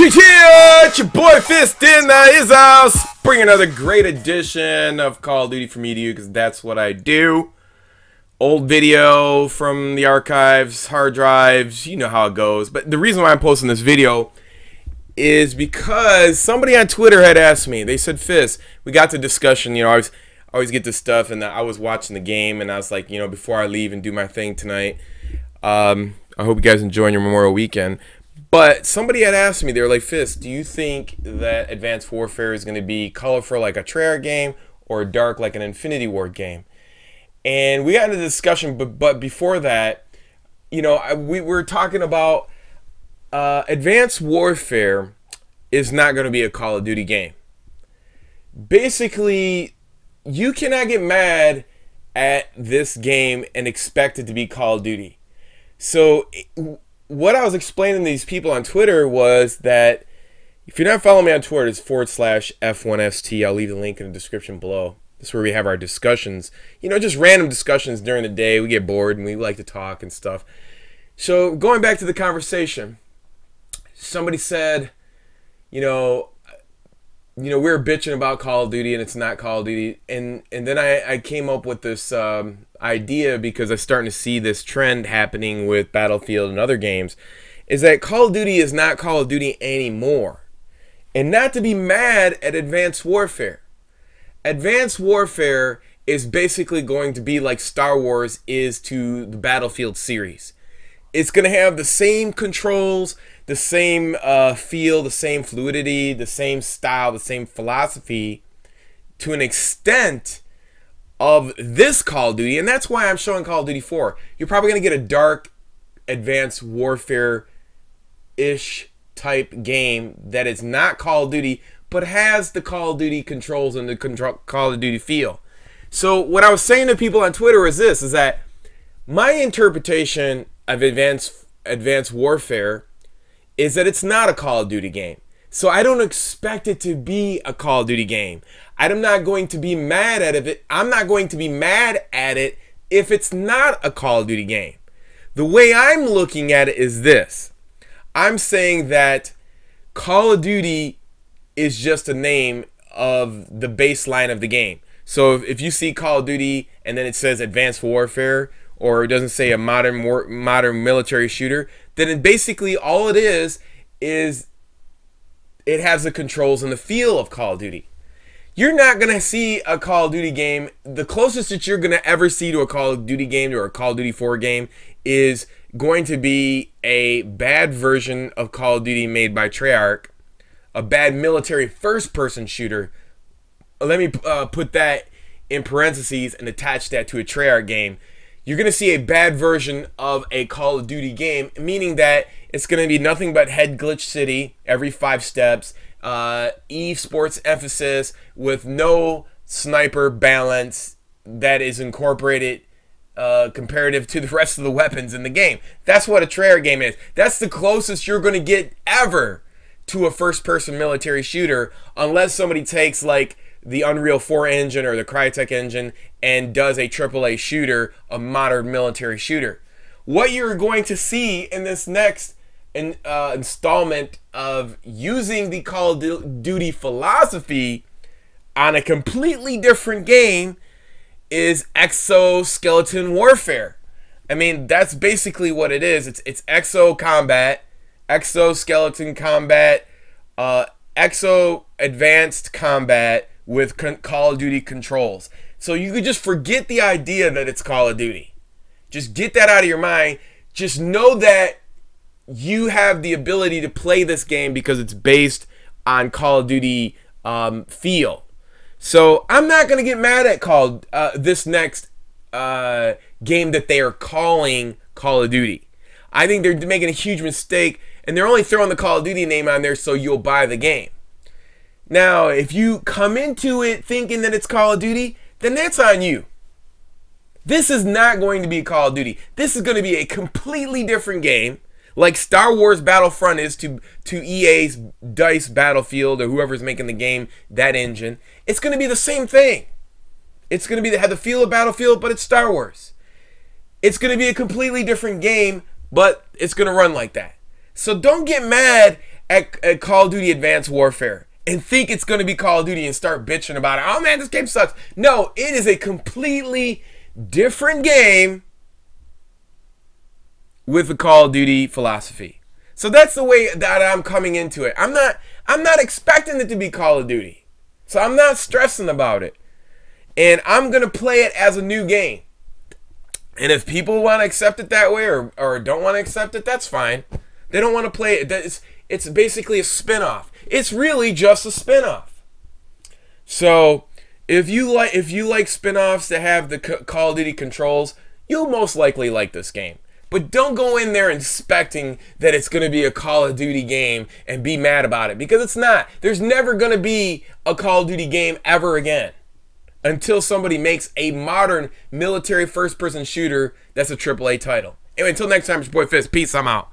It's your boy Fist in his house, bring another great edition of Call of Duty for me to you, because that's what I do. Old video from the archives, hard drives, you know how it goes. But the reason why I'm posting this video is because somebody on Twitter had asked me. They said, Fist, we got to discussion, you know, I always get this stuff, and I was watching the game, and I was like, you know, before I leave and do my thing tonight, I hope you guys enjoy your Memorial Weekend. But somebody had asked me, they were like, Fist, do you think that Advanced Warfare is going to be colorful like a Treyarch game or dark like an Infinity Ward game? And we got into the discussion, but before that, you know, we were talking about Advanced Warfare is not going to be a Call of Duty game. Basically, you cannot get mad at this game and expect it to be Call of Duty. So what I was explaining to these people on Twitter was that if you're not following me on Twitter, it's /F1ST. I'll leave the link in the description below. This is where we have our discussions. You know, just random discussions during the day. We get bored and we like to talk and stuff. So going back to the conversation, somebody said, you know, we were bitching about Call of Duty and it's not Call of Duty. And then I came up with this idea, because I'm starting to see this trend happening with Battlefield and other games, is that Call of Duty is not Call of Duty anymore. And not to be mad at Advanced Warfare. Advanced Warfare is basically going to be like Star Wars is to the Battlefield series. It's going to have the same controls, the same feel, the same fluidity, the same style, the same philosophy to an extent of this Call of Duty. And that's why I'm showing Call of Duty 4. You're probably going to get a dark Advanced Warfare-ish type game that is not Call of Duty, but has the Call of Duty controls and the Call of Duty feel. So what I was saying to people on Twitter is this, is that my interpretation of Advanced Warfare is that it's not a Call of Duty game. So I don't expect it to be a Call of Duty game. I'm not going to be mad at it. I'm not going to be mad at it if it's not a Call of Duty game. The way I'm looking at it is this. I'm saying that Call of Duty is just a name of the baseline of the game. So if you see Call of Duty and then it says Advanced Warfare, or it doesn't say a modern military shooter, then it basically all it is it has the controls and the feel of Call of Duty. You're not going to see a Call of Duty game. The closest that you're going to ever see to a Call of Duty game or a Call of Duty 4 game is going to be a bad version of Call of Duty made by Treyarch, a bad military first-person shooter. Let me put that in parentheses and attach that to a Treyarch game. You're going to see a bad version of a Call of Duty game, meaning that it's going to be nothing but head glitch city every 5 steps, esports emphasis with no sniper balance that is incorporated comparative to the rest of the weapons in the game. That's what a Treyarch game is. That's the closest you're going to get ever to a first-person military shooter, unless somebody takes like the Unreal 4 engine or the Crytek engine and does a AAA shooter, a modern military shooter. What you're going to see in this next installment of using the Call of Duty philosophy on a completely different game is exoskeleton warfare. I mean, that's basically what it is. It's exo combat, exoskeleton combat, exo advanced combat with Call of Duty controls. So you could just forget the idea that it's Call of Duty. Just get that out of your mind. Just know that you have the ability to play this game because it's based on Call of Duty feel. So I'm not going to get mad at this next game that they are calling Call of Duty. I think they're making a huge mistake, and they're only throwing the Call of Duty name on there so you'll buy the game. Now, if you come into it thinking that it's Call of Duty, then that's on you. This is not going to be Call of Duty. This is going to be a completely different game, like Star Wars Battlefront is to EA's DICE Battlefield or whoever's making the game, that engine. It's going to be the same thing. It's going to have the feel of Battlefield, but it's Star Wars. It's going to be a completely different game, but it's going to run like that. So don't get mad at Call of Duty Advanced Warfare and think it's going to be Call of Duty and start bitching about it. Oh man, this game sucks. No, it is a completely different game with the Call of Duty philosophy. So that's the way that I'm coming into it. I'm not expecting it to be Call of Duty. So I'm not stressing about it. And I'm going to play it as a new game. And if people want to accept it that way or don't want to accept it, that's fine. They don't want to play it. It's basically a spin-off. It's really just a spin-off. So if you like spin-offs that have the Call of Duty controls, you'll most likely like this game. But don't go in there expecting that it's going to be a Call of Duty game and be mad about it, because it's not. There's never going to be a Call of Duty game ever again until somebody makes a modern military first-person shooter that's a AAA title. Anyway, until next time, it's your boy Fizz. Peace, I'm out.